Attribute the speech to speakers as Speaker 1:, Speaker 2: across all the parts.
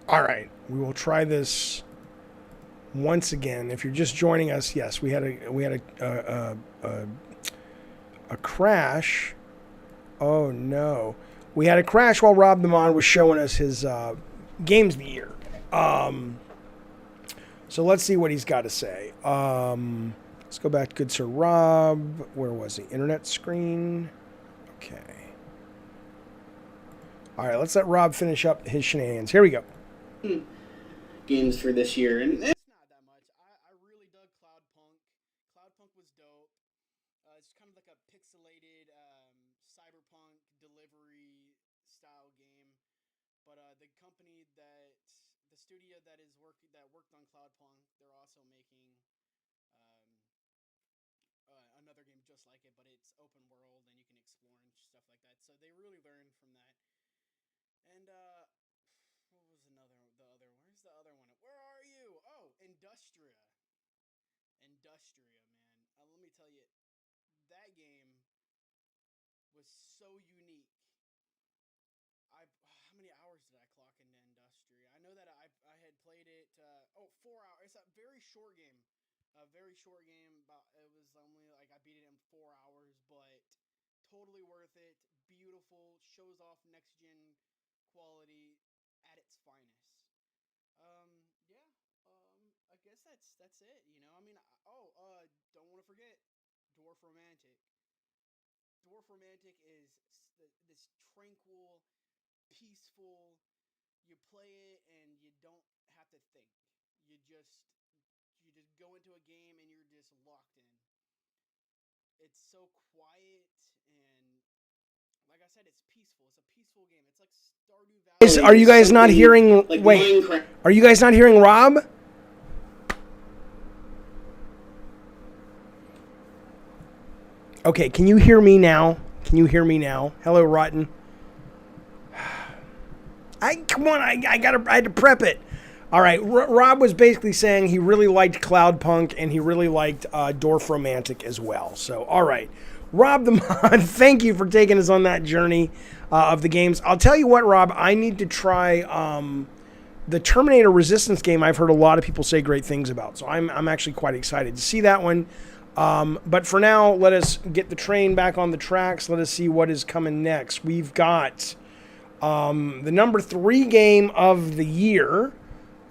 Speaker 1: All right, we will try this once again. If you're just joining us, yes, we had a crash. Oh no, we had a crash while Rob the Mod was showing us his games of the year. So let's see what he's got to say. Let's go back to good Sir Rob. Where was he? Internet screen. Okay. All right, let's let Rob finish up his shenanigans. Here we go.
Speaker 2: Games for this year, and it's not that much. I really dug Cloudpunk. Cloudpunk was dope. It's kind of like a pixelated cyberpunk delivery style game. But the studio that worked on Cloudpunk, they're also making another game just like it, but it's open world and you can explore and stuff like that. So they really learned from that. And what was the other one? Where's the other one? Where are you? Oh, Industria, man. Let me tell you, that game was so unique. How many hours did I clock into Industria? I know that I had played it. 4 hours. It's a very short game. It was only like I beat it in 4 hours, but totally worth it. Beautiful, shows off next gen quality at its finest. I guess that's it. I mean, don't want to forget Dwarf Romantic. Dwarf Romantic is this tranquil, peaceful. You play it and you don't have to think. You just go into a game and you're just locked in. It's so quiet and, like I said, it's peaceful. It's a peaceful game. It's like Stardew Valley.
Speaker 1: Are you guys not hearing? Like wait, Minecraft. Are you guys not hearing Rob? Okay, can you hear me now? Hello, Rotten. Come on, I had to prep it. All right, Rob was basically saying he really liked Cloudpunk and he really liked Dwarf Romantic as well. So, all right, Rob the Mod, thank you for taking us on that journey of the games. I'll tell you what, Rob, I need to try the Terminator Resistance game. I've heard a lot of people say great things about, so I'm actually quite excited to see that one. But for now, let us get the train back on the tracks. Let us see what is coming next. We've got the number 3 game of the year.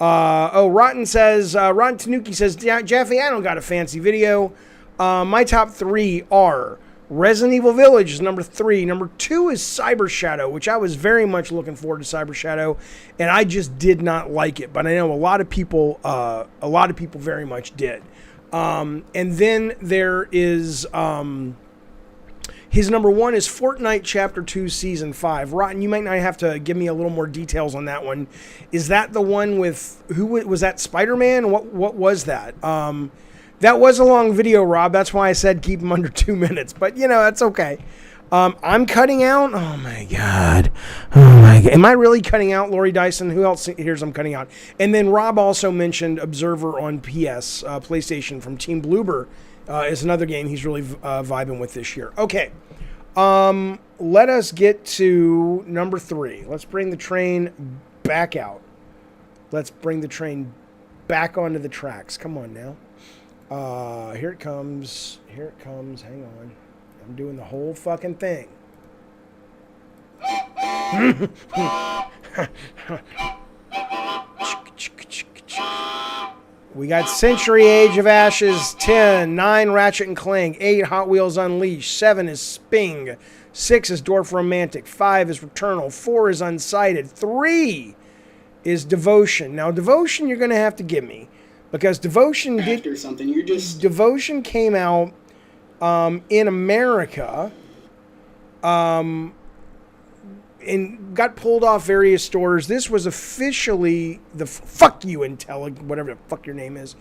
Speaker 1: Rotten Tanuki says, Jeffy, I don't got a fancy video. My top 3 are Resident Evil Village is number 3. Number 2 is Cyber Shadow, which I was very much looking forward to Cyber Shadow, and I just did not like it. But I know a lot of people very much did. And then there is his number 1 is Fortnite Chapter 2 Season 5. Rotten, you might not have to give me a little more details on that one. Is that the one with, who was that, Spider-Man? What was that? That was a long video, Rob. That's why I said keep them under 2 minutes. But, that's okay. I'm cutting out. Oh, my God. Am I really cutting out, Lori Dyson? Who else hears I'm cutting out? And then Rob also mentioned Observer on PS, PlayStation from Team Bloober is another game he's really vibing with this year. Okay. Let us get to number 3. Let's bring the train back out. Let's bring the train back onto the tracks. Come on now. Here it comes. Hang on. I'm doing the whole fucking thing. We got Century Age of Ashes 10, 9 Ratchet and Clank, 8 Hot Wheels Unleashed, 7 is Sping, 6 is Dwarf Romantic, 5 is Returnal, 4 is Unsighted, 3 is Devotion. Now Devotion you're going to have to give me because Devotion Devotion came out in America and got pulled off various stores. This was officially fuck you Intelli, whatever the fuck your name is.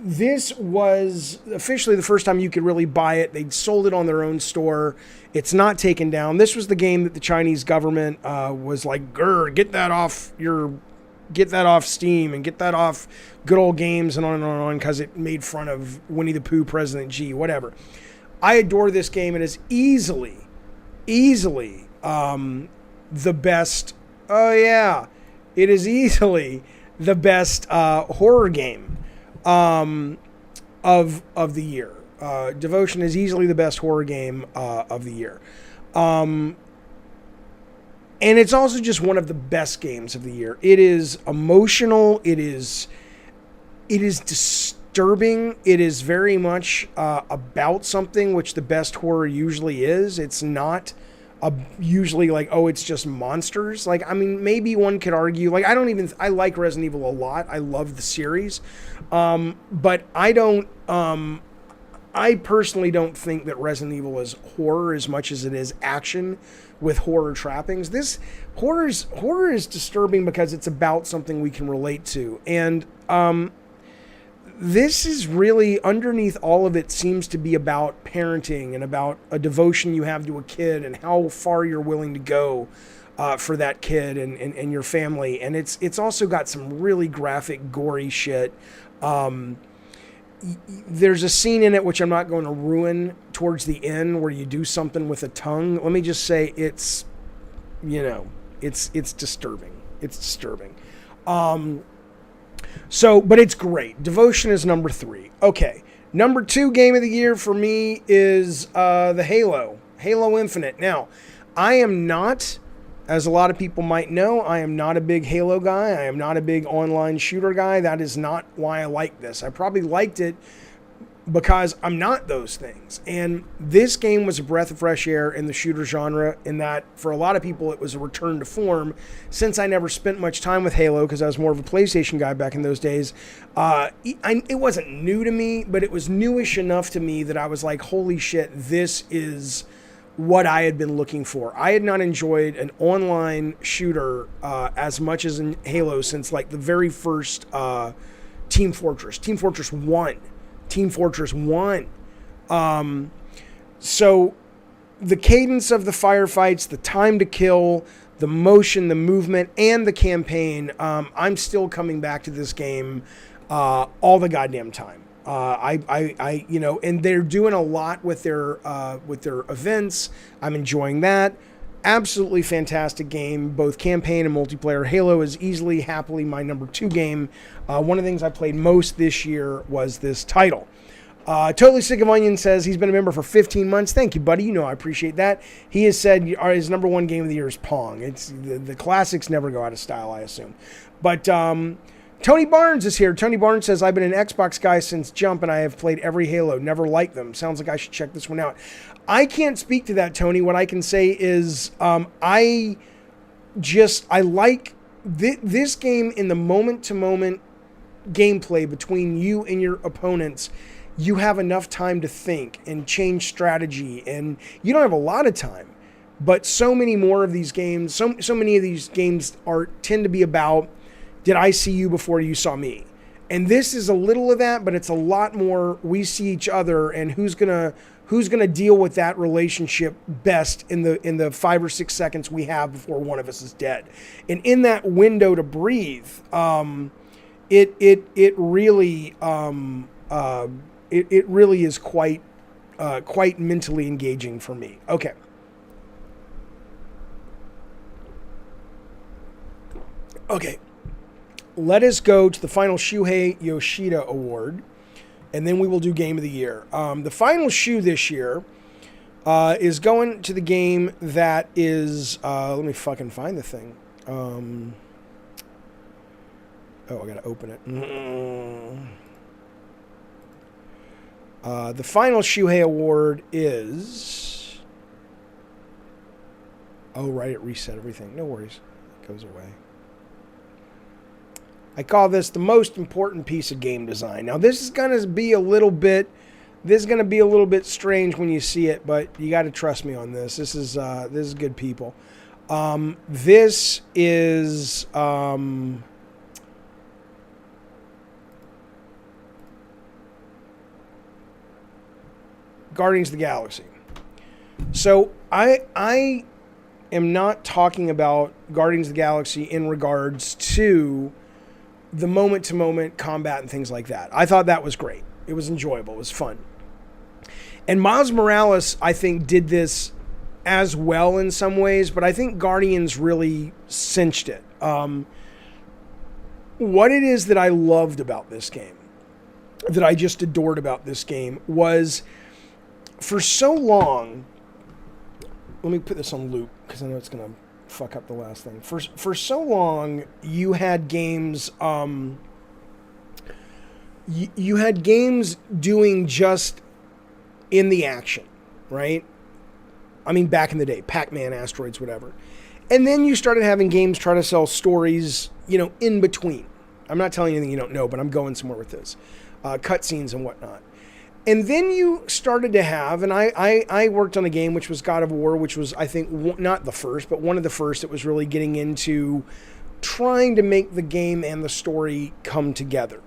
Speaker 1: This was officially the first time you could really buy it. They'd sold it on their own store. It's not taken down. This was the game that the Chinese government was like, get that off Steam and get that off Good Old Games and on because it made fun of Winnie the Pooh, President G, whatever. I adore this game. It is easily the best. Oh yeah, It is easily the best horror game of the year. Devotion is easily the best horror game of the year. And it's also just one of the best games of the year. It is emotional. It is disturbing. It is very much about something, which the best horror usually is. It's not usually like, oh, it's just monsters. Like, I mean, maybe one could argue, like, I like Resident Evil a lot. I love the series. But I personally don't think that Resident Evil is horror as much as it is action with horror trappings. This horror is disturbing because it's about something we can relate to. And this is really, underneath all of it, seems to be about parenting and about a devotion you have to a kid and how far you're willing to go for that kid and your family. And it's also got some really graphic, gory shit. There's a scene in it, which I'm not going to ruin, towards the end where you do something with a tongue. Let me just say it's disturbing. It's disturbing. But it's great. Devotion is number 3. Okay. Number 2 game of the year for me is the Halo Infinite. Now, I am not, as a lot of people might know, I am not a big Halo guy. I am not a big online shooter guy. That is not why I like this. I probably liked it because I'm not those things. And this game was a breath of fresh air in the shooter genre, in that for a lot of people it was a return to form. Since I never spent much time with Halo because I was more of a PlayStation guy back in those days, it wasn't new to me, but it was newish enough to me that I was like, holy shit, this is what I had been looking for. I had not enjoyed an online shooter as much as in Halo since like the very first Team Fortress 1. So the cadence of the firefights, the time to kill, the motion, the movement, and the campaign, I'm still coming back to this game all the goddamn time. And they're doing a lot with their events. I'm enjoying that. Absolutely fantastic game, both campaign and multiplayer. Halo is easily, happily my number 2 game. One of the things I played most this year was this title. Totally Sick of Onion says he's been a member for 15 months. Thank you, buddy. You know I appreciate that. He has said his number 1 game of the year is Pong. It's the classics never go out of style, I assume. But Tony Barnes is here. Tony Barnes says, I've been an Xbox guy since Jump, and I have played every Halo. Never liked them. Sounds like I should check this one out. I can't speak to that, Tony. What I can say is I like this game in the moment-to-moment gameplay between you and your opponents. You have enough time to think and change strategy, and you don't have a lot of time. But so many more of these games, so many of these games tend to be about, did I see you before you saw me? And this is a little of that, but it's a lot more we see each other and who's gonna deal with that relationship best in the 5 or 6 seconds we have before one of us is dead. And in that window to breathe, it really is quite mentally engaging for me. Okay. Okay. Let us go to the final Shuhei Yoshida Award, and then we will do Game of the Year. The final shoe this year is going to the game that is... let me fucking find the thing. I gotta open it. The final Shuhei Award is... Oh, right, it reset everything. No worries. It goes away. I call this the most important piece of game design. Now, this is going to be a little bit strange when you see it, but you got to trust me on this. This is good people. This is Guardians of the Galaxy. So I am not talking about Guardians of the Galaxy in regards to the moment-to-moment combat and things like that. I thought that was great. It was enjoyable. It was fun. And Miles Morales, I think, did this as well in some ways, but I think Guardians really cinched it. what it is that I loved about this game, that I just adored about this game, was for so long. Let me put this on loop because I know it's gonna fuck up the last thing. For so long, you had games. You had games doing just in the action, right? I mean, back in the day, Pac-Man, Asteroids, whatever. And then you started having games try to sell stories, in between. I'm not telling you anything you don't know, but I'm going somewhere with this. Cutscenes and whatnot. And then you started to have, and I worked on a game which was God of War, which was, I think, not the first, but one of the first that was really getting into trying to make the game and the story come together.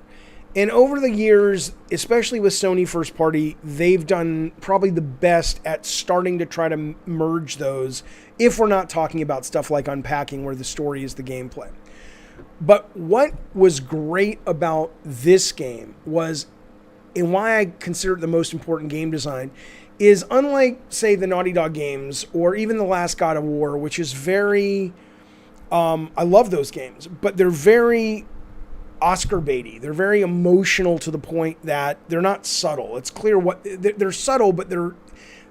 Speaker 1: And over the years, especially with Sony first party, they've done probably the best at starting to try to merge those, if we're not talking about stuff like Unpacking, where the story is the gameplay. But what was great about this game was, and why I consider it the most important game design, is unlike, say, the Naughty Dog games, or even the last God of War, which is very, I love those games, but they're very Oscar baity. They're very emotional to the point that they're not subtle. It's clear what they're subtle, but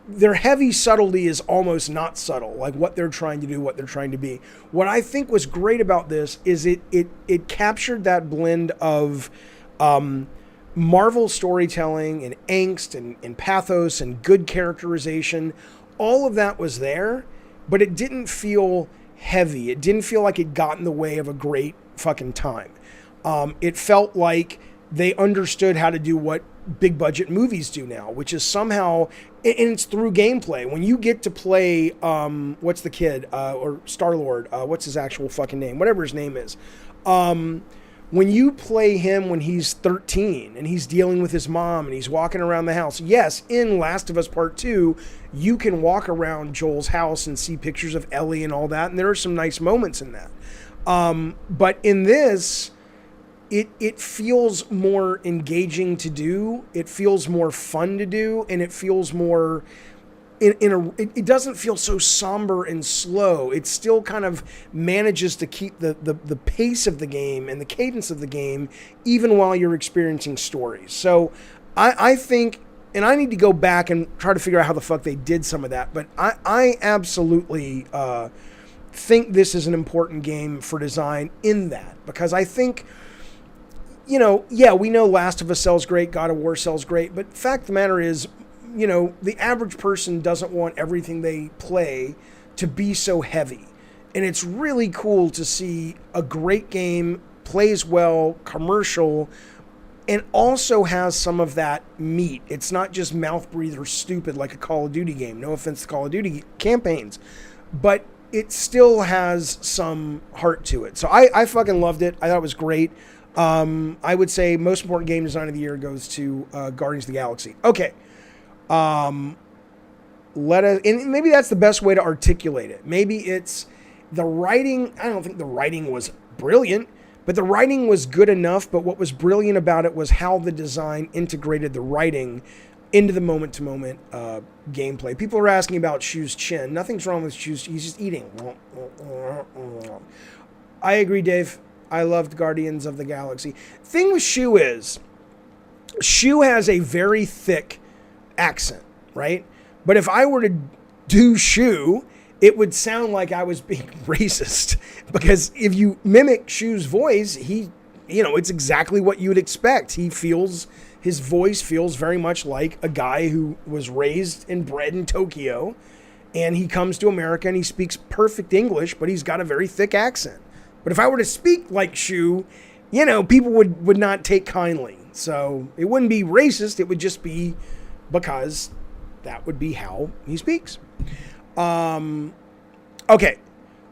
Speaker 1: their heavy subtlety is almost not subtle, like what they're trying to do, what they're trying to be. What I think was great about this is it captured that blend of Marvel storytelling and angst and pathos and good characterization. All of that was there, but it didn't feel heavy. It didn't feel like it got in the way of a great fucking time. It felt like they understood how to do what big budget movies do now, which is somehow, and it's through gameplay. When you get to play, what's the kid, or Star-Lord, what's his actual fucking name? Whatever his name is. When you play him when he's 13 and he's dealing with his mom and he's walking around the house. Yes, in Last of Us Part 2, you can walk around Joel's house and see pictures of Ellie and all that, and there are some nice moments in that. But in this, it feels more engaging to do, it feels more fun to do, and it feels more it doesn't feel so somber and slow. It still kind of manages to keep the pace of the game and the cadence of the game even while you're experiencing stories. So I think, and I need to go back and try to figure out how the fuck they did some of that, but I absolutely think this is an important game for design in that, because I think, we know Last of Us sells great, God of War sells great, but fact of the matter is, the average person doesn't want everything they play to be so heavy. And it's really cool to see a great game, plays well, commercial, and also has some of that meat. It's not just mouth breather stupid like a Call of Duty game. No offense to Call of Duty campaigns. But it still has some heart to it. So I fucking loved it. I thought it was great. I would say most important game design of the year goes to Guardians of the Galaxy. Okay. And maybe that's the best way to articulate it. Maybe it's the writing. I don't think the writing was brilliant, but the writing was good enough. But what was brilliant about it was how the design integrated the writing into the moment-to-moment gameplay. People are asking about Shu's chin. Nothing's wrong with Shu's. He's just eating. I agree, Dave. I loved Guardians of the Galaxy. Thing with Shu is, Shu has a very thick accent, right? But if I were to do Shu, it would sound like I was being racist, because if you mimic Shu's voice, it's exactly what you would expect. His voice feels very much like a guy who was raised and bred in Tokyo, and he comes to America and he speaks perfect English, but he's got a very thick accent. But if I were to speak like Shu, people would not take kindly. So it wouldn't be racist. It would just be because that would be how he speaks. Okay.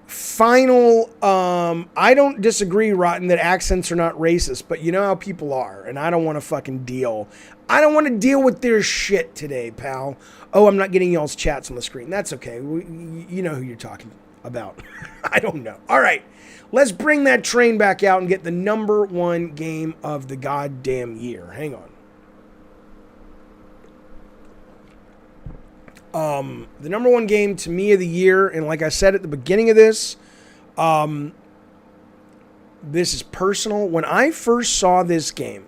Speaker 1: Final. I don't disagree, Rotten, that accents are not racist, but you know how people are, and I don't want to fucking deal. I don't want to deal with their shit today, pal. Oh, I'm not getting y'all's chats on the screen. That's okay. You know who you're talking about. I don't know. All right. Let's bring that train back out and get the number one game of the goddamn year. Hang on. The number one game to me of the year, and like I said at the beginning of this, This is personal. When I first saw this game,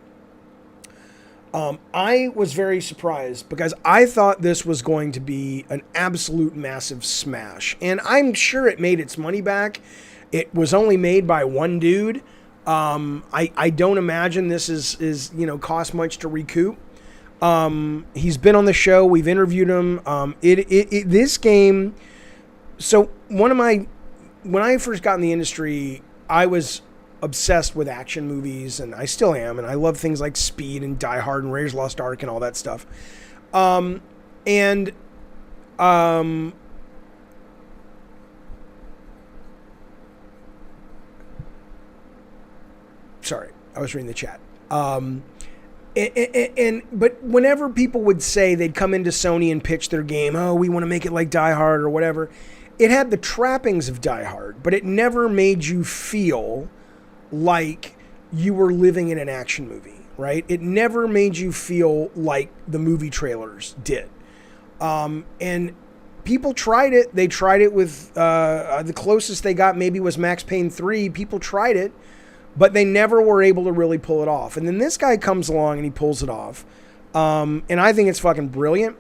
Speaker 1: I was very surprised because I thought this was going to be an absolute massive smash. And I'm sure it made its money back. It was only made by one dude. I don't imagine this is cost much to recoup. He's been on the show. We've interviewed him. This game. So when I first got in the industry, I was obsessed with action movies, and I still am, and I love things like Speed and Die Hard and Raiders of the Lost Ark and all that stuff. Sorry, I was reading the chat. But whenever people would say they'd come into Sony and pitch their game, oh, we want to make it like Die Hard or whatever, it had the trappings of Die Hard, but it never made you feel like you were living in an action movie, right? It never made you feel like the movie trailers did. And people tried it. They tried it with, the closest they got maybe was Max Payne 3. People tried it, but they never were able to really pull it off. And then this guy comes along and he pulls it off. And I think it's fucking brilliant.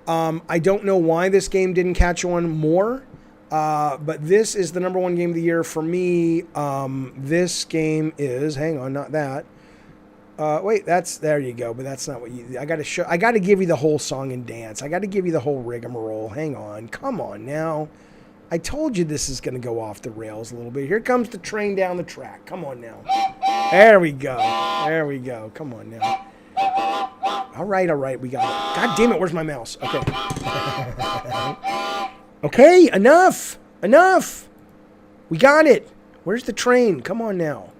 Speaker 1: I don't know why this game didn't catch on more. But this is the number one game of the year for me. This game is, hang on, not that. Wait, there you go. But that's not what I got to give you the whole song and dance. I got to give you the whole rigmarole. Hang on. Come on now. I told you this is going to go off the rails a little bit. Here comes the train down the track. Come on now. There we go. There we go. Come on now. All right. We got it. God damn it. Where's my mouse? Okay. Okay, enough. We got it. Where's the train? Come on now.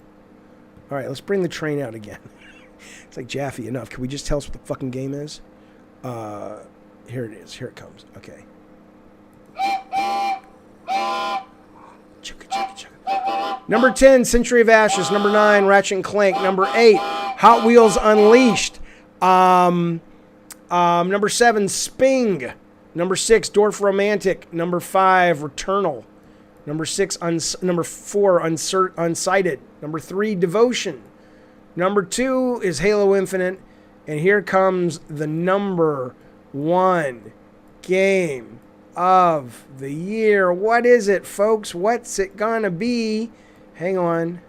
Speaker 1: All right, let's bring the train out again. It's like, Jaffe, enough. Can we just tell us what the fucking game is? Here it is. Here it comes. Okay. Number 10, Century of Ashes. Number 9, Ratchet and Clank. Number 8, Hot Wheels Unleashed. Number 7, Sping. Number 6, Dwarf Romantic. Number 5, Returnal. Number 4, Unsighted. Number 3, Devotion. Number 2 is Halo Infinite. And here comes the number 1 game of the year. What is it, folks? What's it gonna be? Hang on.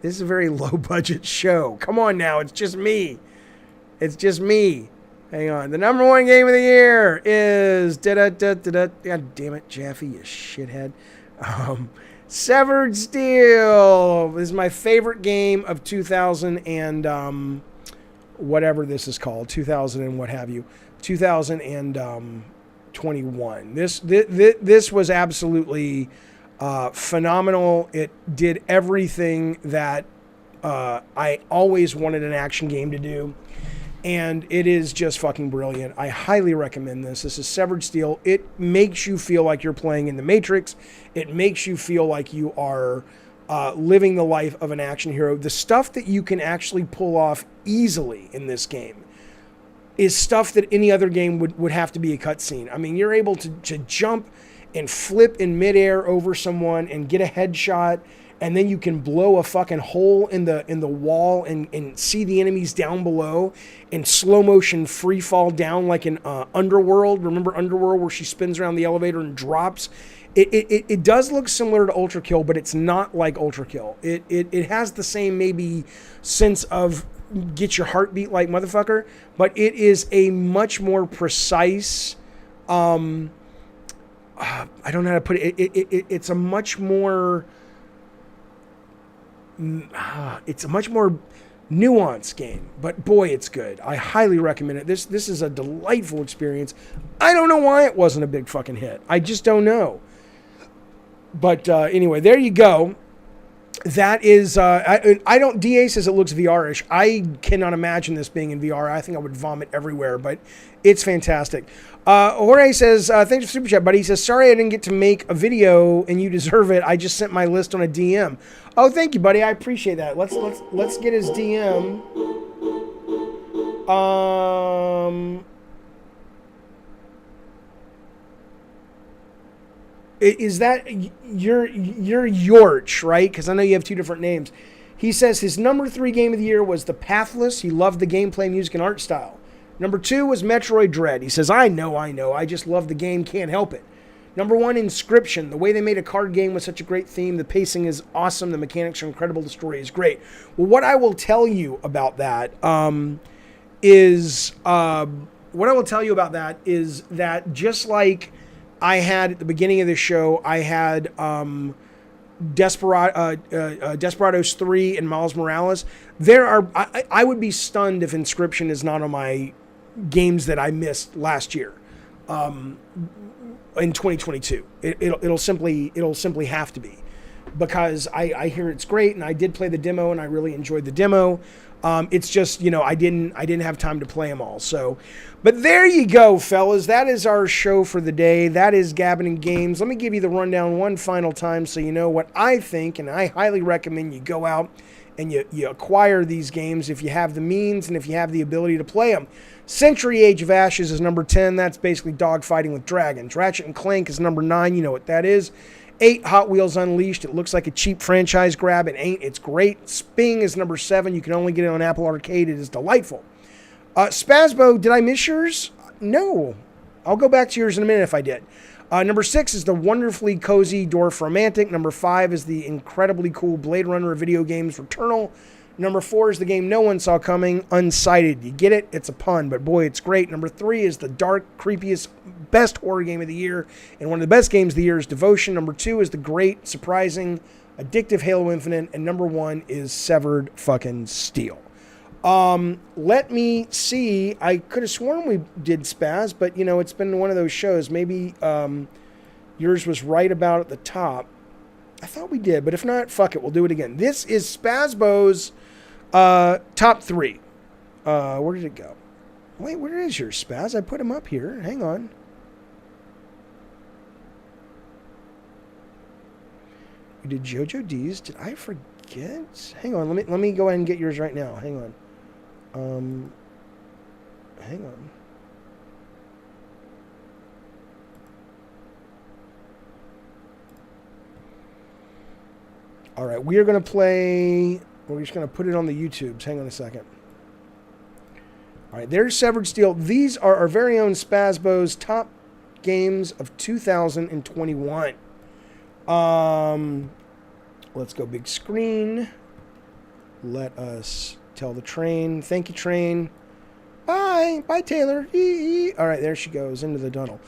Speaker 1: This is a very low budget show. Come on now, it's just me. Hang on. The number 1 game of the year is God damn it, Jaffe, you shithead. Severed Steel. This is my favorite game of 2000 and whatever this is called, 2000 and what have you, 2021. This was absolutely phenomenal. It did everything that I always wanted an action game to do. And it is just fucking brilliant. I highly recommend this. This is Severed Steel. It makes you feel like you're playing in the Matrix. It makes you feel like you are living the life of an action hero. The stuff that you can actually pull off easily in this game is stuff that any other game would have to be a cutscene. I mean, you're able to jump and flip in midair over someone and get a headshot, and then you can blow a fucking hole in the wall and see the enemies down below in slow motion free fall down like in Underworld. Remember Underworld, where she spins around the elevator and drops? It does look similar to Ultra Kill, but it's not like Ultra Kill. It has the same maybe sense of get your heartbeat like motherfucker, but it is a much more precise. I don't know how to put it. It's a much more. It's a much more nuanced game, but boy, it's good. I highly recommend it. This is a delightful experience. I don't know why it wasn't a big fucking hit. I just don't know. But anyway, there you go. That is, I don't, DA says it looks VR-ish. I cannot imagine this being in VR. I think I would vomit everywhere, but it's fantastic. Jorge says, thanks for Super Chat, buddy. He says, sorry I didn't get to make a video and you deserve it. I just sent my list on a DM. Oh, thank you, buddy. I appreciate that. Let's get his DM. Is that you're Yorch, right? Because I know you have two different names. He says his number 3 game of the year was The Pathless. He loved the gameplay, music, and art style. Number 2 was Metroid Dread. He says, I know. I just love the game, can't help it. Number 1, Inscription. The way they made a card game with such a great theme. The pacing is awesome. The mechanics are incredible. The story is great. Well, what I will tell you about that is that just like I had at the beginning of the show, I had Desperados 3 and Miles Morales. I would be stunned if Inscription is not on my games that I missed last year in 2022. It'll simply have to be, because I hear it's great, and I did play the demo and I really enjoyed the demo. It's just, I didn't have time to play them all. So, but there you go, fellas. That is our show for the day. That is Gabbing and Games. Let me give you the rundown one final time so you know what I think, and I highly recommend you go out and you acquire these games if you have the means and if you have the ability to play them. Century Age of Ashes is number 10. That's basically dogfighting with dragons. Ratchet and Clank is number 9. You know what that is. 8, Hot Wheels Unleashed. It looks like a cheap franchise grab. It ain't. It's great. Sping is number 7. You can only get it on Apple Arcade. It is delightful. Spazbo, did I miss yours? No. I'll go back to yours in a minute if I did. Number 6 is the wonderfully cozy Dwarf Romantic. Number 5 is the incredibly cool Blade Runner of video games, Returnal. Number 4 is the game no one saw coming, Unsighted. You get it? It's a pun, but boy, it's great. Number 3 is the dark, creepiest, best horror game of the year, and one of the best games of the year is Devotion. Number 2 is the great, surprising, addictive Halo Infinite, and number 1 is Severed fucking Steel. Let me see. I could have sworn we did Spaz, but it's been one of those shows. Maybe yours was right about at the top. I thought we did, but if not, fuck it. We'll do it again. This is Spazbo's top 3. Where did it go? Wait, where is your Spaz? I put him up here. Hang on. We did JoJo D's. Did I forget? Hang on. Let me go ahead and get yours right now. Hang on. Hang on. All right, we are going to play. We're just going to put it on the YouTubes. Hang on a second. All right, there's Severed Steel. These are our very own Spazbo's top games of 2021. Let's go big screen. Let us tell the train. Thank you, train. Bye. Bye, Taylor. All right, there she goes into the tunnel.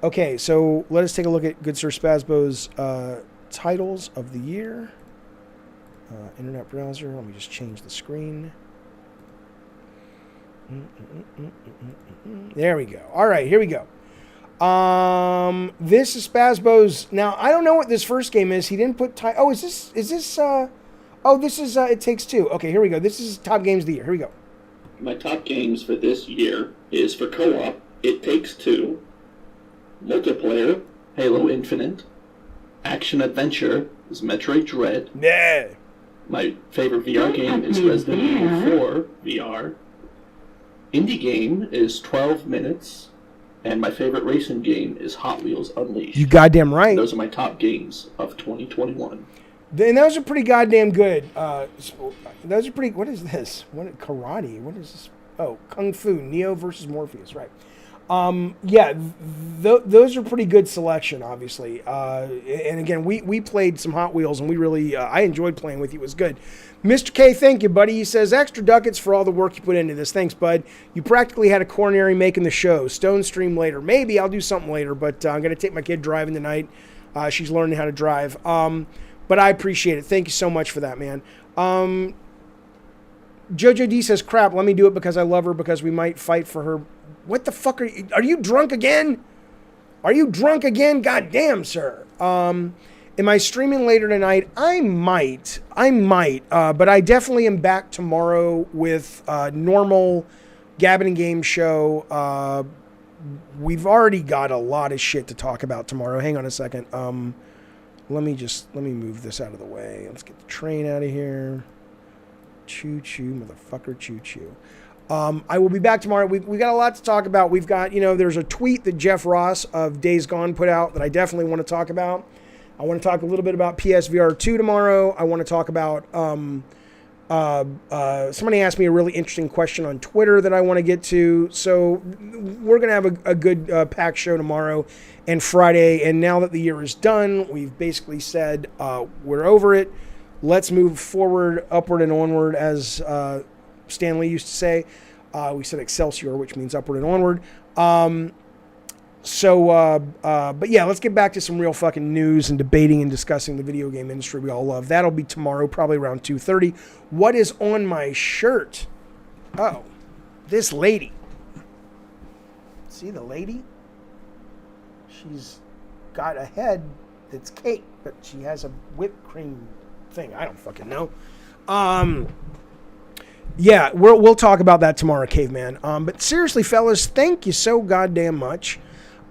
Speaker 1: Okay, so let us take a look at Good Sir Spazbo's titles of the year. Internet browser. Let me just change the screen. There we go. All right, here we go. This is Spazbo's. Now, I don't know what this first game is. He didn't put... Oh, is this... this is... It Takes Two. Okay, here we go. This is top games of the year. Here we go.
Speaker 3: My top games for this year is for co-op, It Takes Two, multiplayer, Halo Infinite, action-adventure is Metroid Dread.
Speaker 1: Yeah.
Speaker 3: My favorite VR game is Resident Evil 4 VR. Indie game is 12 Minutes. And my favorite racing game is Hot Wheels Unleashed.
Speaker 1: You goddamn right.
Speaker 3: Those are my top games of 2021.
Speaker 1: And those are pretty goddamn good. Those are pretty... What is this? What karate? What is this? Oh, Kung Fu. Neo versus Morpheus. Right. Yeah, those are pretty good selection, obviously. And again, we played some Hot Wheels, and we really... I enjoyed playing with you. It was good. Mr. K, thank you, buddy. He says, extra ducats for all the work you put into this. Thanks, bud. You practically had a coronary making the show. Stone stream later. Maybe I'll do something later, but I'm going to take my kid driving tonight. She's learning how to drive. But I appreciate it. Thank you so much for that, man. Jojo D says, crap, let me do it because I love her, because we might fight for her. What the fuck are you drunk again? Are you drunk again? God damn, sir. Am I streaming later tonight? I might, but I definitely am back tomorrow with normal Gabbin' and Game show. We've already got a lot of shit to talk about tomorrow. Hang on a second. Let me move this out of the way. Let's get the train out of here. Choo-choo, motherfucker, choo-choo. I will be back tomorrow. We got a lot to talk about. We've got, there's a tweet that Jeff Ross of Days Gone put out that I definitely want to talk about. I want to talk a little bit about PSVR 2 tomorrow. I want to talk about, somebody asked me a really interesting question on Twitter that I want to get to. So we're going to have a good packed show tomorrow and Friday. And now that the year is done, we've basically said we're over it. Let's move forward, upward, and onward, as Stan Lee used to say. We said Excelsior, which means upward and onward. But yeah, let's get back to some real fucking news and debating and discussing the video game industry we all love. That'll be tomorrow, probably around 2:30. What is on my shirt? Oh, this lady. See the lady? She's got a head that's cake, but she has a whipped cream thing. I don't fucking know. Yeah, we'll talk about that tomorrow, Caveman. But seriously, fellas, thank you so goddamn much.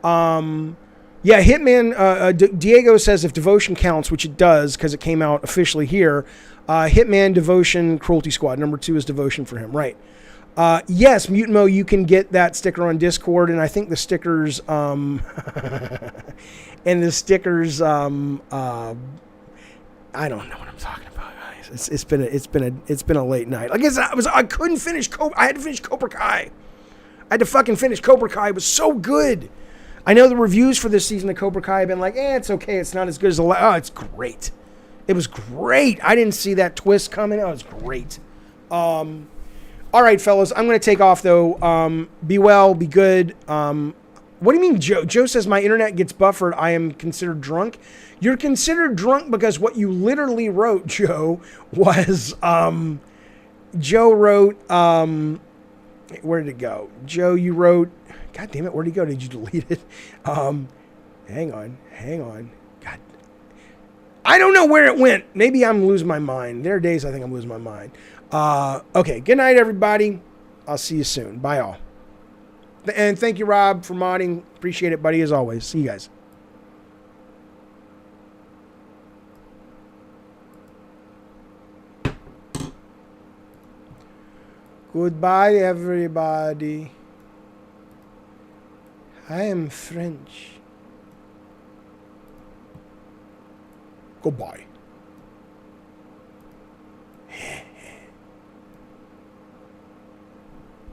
Speaker 1: Yeah, Hitman, Diego says if Devotion counts, which it does because it came out officially here, Hitman, Devotion, Cruelty Squad. Number 2 is Devotion for him, right? Yes, Mutimo, you can get that sticker on Discord, and I think the stickers, I don't know what I'm talking about, guys. It's been a late night. Like I couldn't finish I had to finish Cobra Kai. I had to fucking finish Cobra Kai. It was so good. I know the reviews for this season of Cobra Kai have been like, it's okay. It's not as good as it's great. It was great. I didn't see that twist coming. It was great. All right, fellas. I'm going to take off, though. Be well. Be good. What do you mean, Joe? Joe says my internet gets buffered. I am considered drunk. You're considered drunk because what you literally wrote, Joe, was... Joe wrote... where did it go? Joe, you wrote... God damn it, where'd he go? Did you delete it? Hang on. God. I don't know where it went. Maybe I'm losing my mind. There are days I think I'm losing my mind. Okay, good night, everybody. I'll see you soon. Bye, all. And thank you, Rob, for modding. Appreciate it, buddy, as always. See you guys. Goodbye, everybody. I am French. Goodbye.